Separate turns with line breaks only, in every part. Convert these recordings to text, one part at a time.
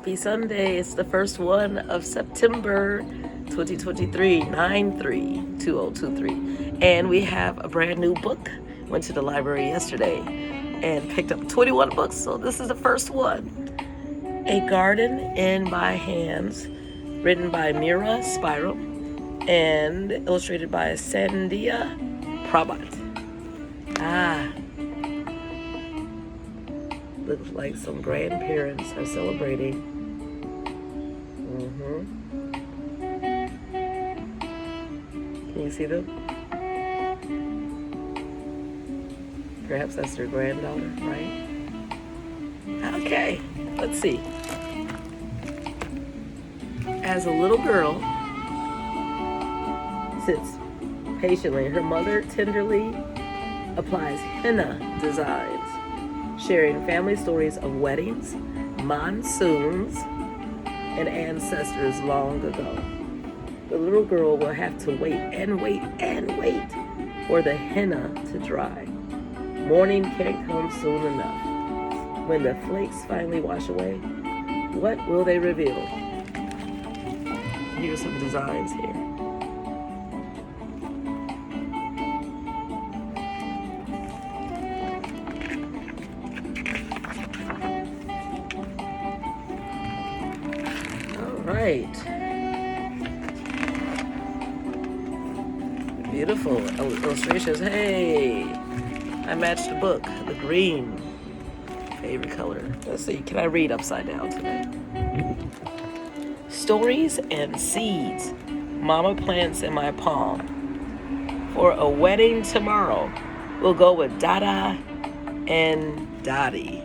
Happy Sunday. It's the first one of September 2023, 9/3/2023. And we have a brand new book. Went to the library yesterday and picked up 21 books, so this is the first one. A Garden in My Hands, written by Mira Spiral and illustrated by Sandia Prabhat. Looks like some grandparents are celebrating. Can you see them? Perhaps that's their granddaughter, right? Okay, let's see. As a little girl sits patiently, her mother tenderly applies henna designs, sharing family stories of weddings, monsoons, and ancestors long ago. The little girl will have to wait and wait and wait for the henna to dry. Morning can't come soon enough. When the flakes finally wash away, what will they reveal? Here's some designs here. Right. Beautiful illustrations. Hey, I matched the book, the green, favorite color. Let's see, can I read upside down today? Stories and seeds, mama plants in my palm. For a wedding tomorrow, we'll go with Dada and Dottie.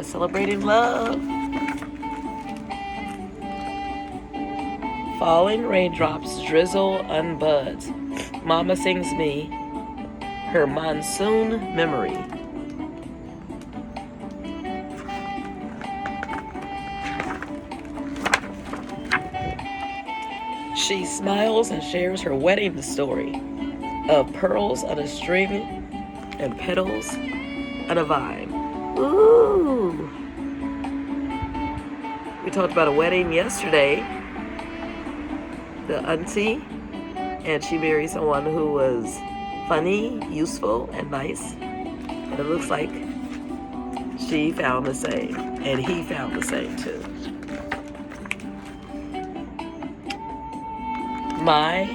Celebrating love. Falling raindrops drizzle unbuds. Mama sings me her monsoon memory. She smiles and shares her wedding story of pearls on a string and petals on a vine. Ooh. We talked about a wedding yesterday. The auntie, and she married someone who was funny, useful, and nice. And it looks like she found the same, and he found the same too. My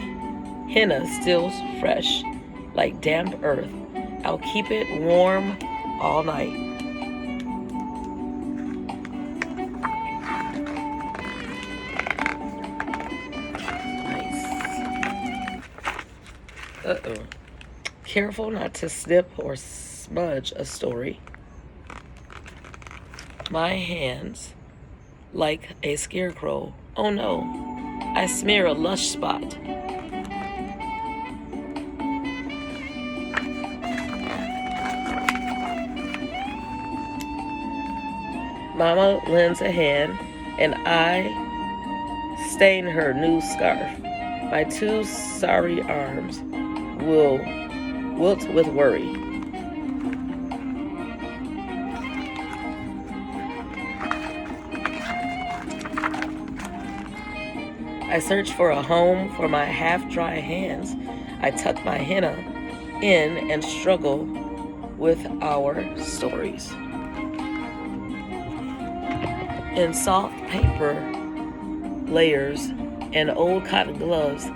henna still fresh, like damp earth. I'll keep it warm all night. Careful not to snip or smudge a story. My hands, like a scarecrow. Oh no, I smear a lush spot. Mama lends a hand, and I stain her new scarf. My two sorry arms will wilt with worry. I search for a home for my half-dry hands. I tuck my henna in and struggle with our stories. In soft paper layers and old cotton gloves,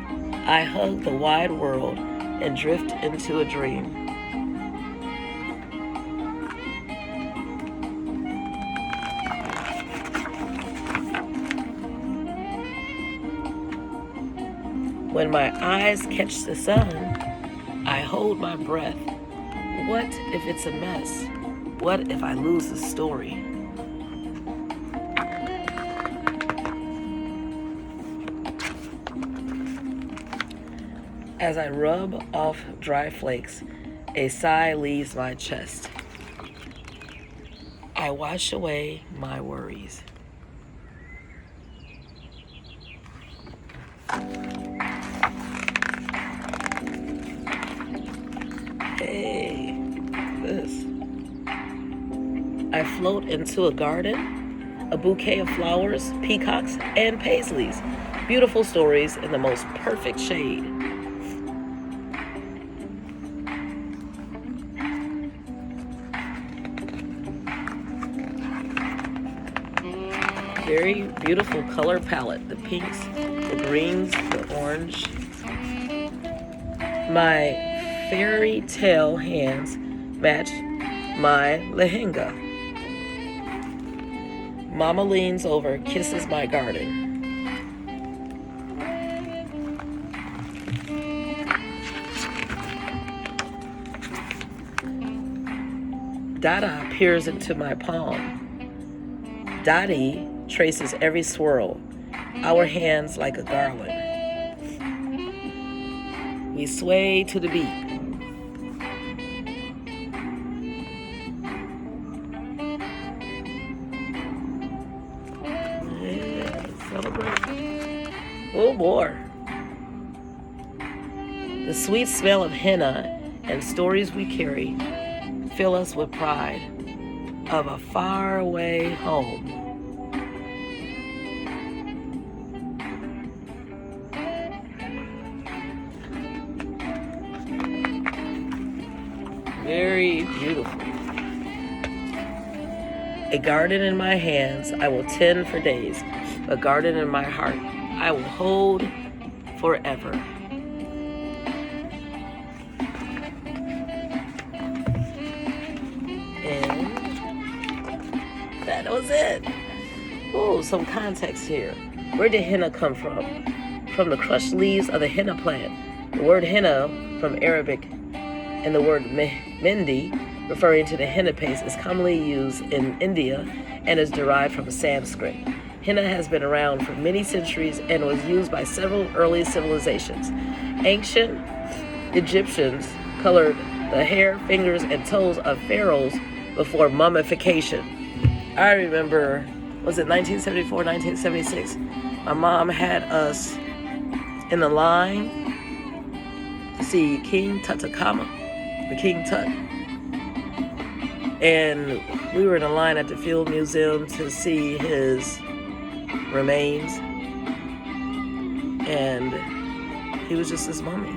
I hug the wide world and drift into a dream. When my eyes catch the sun, I hold my breath. What if it's a mess? What if I lose the story? As I rub off dry flakes, a sigh leaves my chest. I wash away my worries. Hey, this. I float into a garden, a bouquet of flowers, peacocks, and paisleys. Beautiful stories in the most perfect shade. Very beautiful color palette. The pinks, the greens, the orange. My fairy tale hands match my lehenga. Mama leans over, kisses my garden. Dada peers into my palm. Dottie traces every swirl, our hands like a garland. We sway to the beat. Yeah, celebrate. Oh boy. The sweet smell of henna and stories we carry fill us with pride of a faraway home. Very beautiful. A garden in my hands I will tend for days. A garden in my heart I will hold forever. And that was it. Oh, some context here. Where did henna come from? From the crushed leaves of the henna plant. The word henna from Arabic and the word mehendi, referring to the henna paste, is commonly used in India and is derived from Sanskrit. Henna has been around for many centuries and was used by several early civilizations. Ancient Egyptians colored the hair, fingers, and toes of pharaohs before mummification. I remember, was it 1974, 1976? My mom had us in the line to see King Tutankhamun, the King Tut. And we were in a line at the Field Museum to see his remains. And he was just this mummy.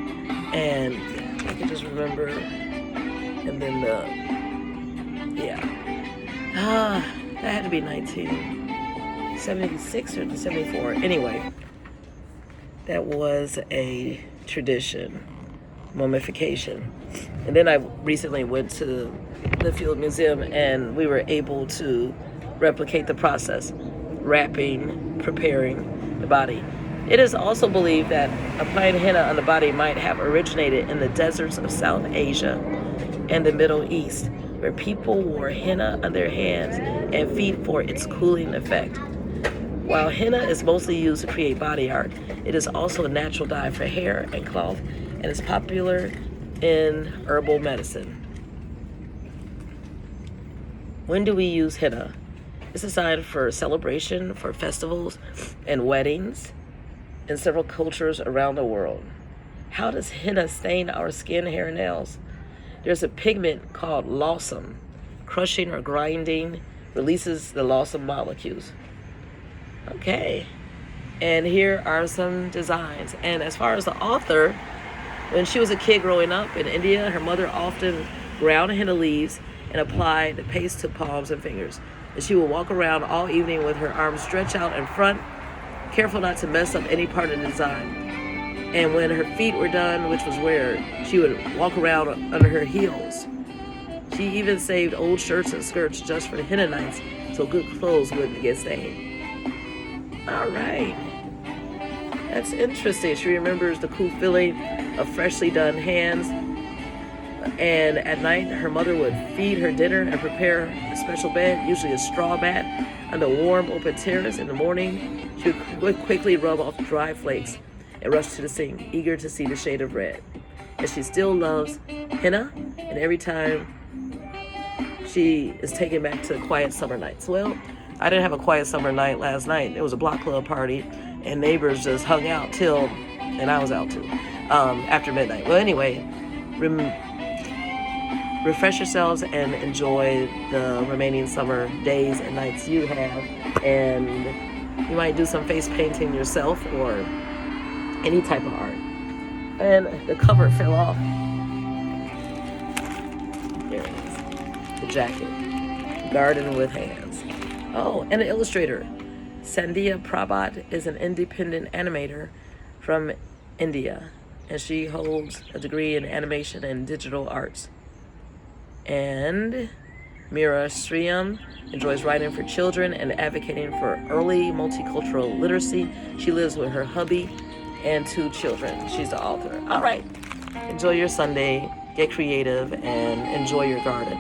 And I can just remember, and then that had to be 1976 or 74. Anyway, that was a tradition, mummification. And then I recently went to the Field Museum and we were able to replicate the process, wrapping, preparing the body. It is also believed that applying henna on the body might have originated in the deserts of South Asia and the Middle East, where people wore henna on their hands and feet for its cooling effect. While henna is mostly used to create body art, it is also a natural dye for hair and cloth and is popular in herbal medicine. When do we use henna? It's a sign for celebration, for festivals and weddings in several cultures around the world. How does henna stain our skin, hair, and nails? There's a pigment called lawsum. Crushing or grinding releases the lawsum molecules. Okay, and here are some designs. And as far as the author, when she was a kid growing up in India, her mother often ground henna leaves and applied the paste to palms and fingers. And she would walk around all evening with her arms stretched out in front, careful not to mess up any part of the design. And when her feet were done, which was weird, she would walk around under her heels. She even saved old shirts and skirts just for the henna nights so good clothes wouldn't get stained. All right. That's interesting. She remembers the cool feeling of freshly done hands. And at night, her mother would feed her dinner and prepare a special bed, usually a straw mat, on the warm open terrace. In the morning, she would quickly rub off dry flakes and rush to the sink, eager to see the shade of red. And she still loves henna, and every time she is taken back to quiet summer nights. Well, I didn't have a quiet summer night last night. It was a block club party, and neighbors just hung out and I was out too, after midnight. Well, anyway, refresh yourselves and enjoy the remaining summer days and nights you have. And you might do some face painting yourself or any type of art. And the cover fell off. There it is. The jacket. Garden with Hands. Oh, and an illustrator. Sandhya Prabhat is an independent animator from India, and she holds a degree in animation and digital arts. And Mira Sriam enjoys writing for children and advocating for early multicultural literacy. She lives with her hubby and 2 children. She's the author. All right. Enjoy your Sunday. Get creative and enjoy your garden.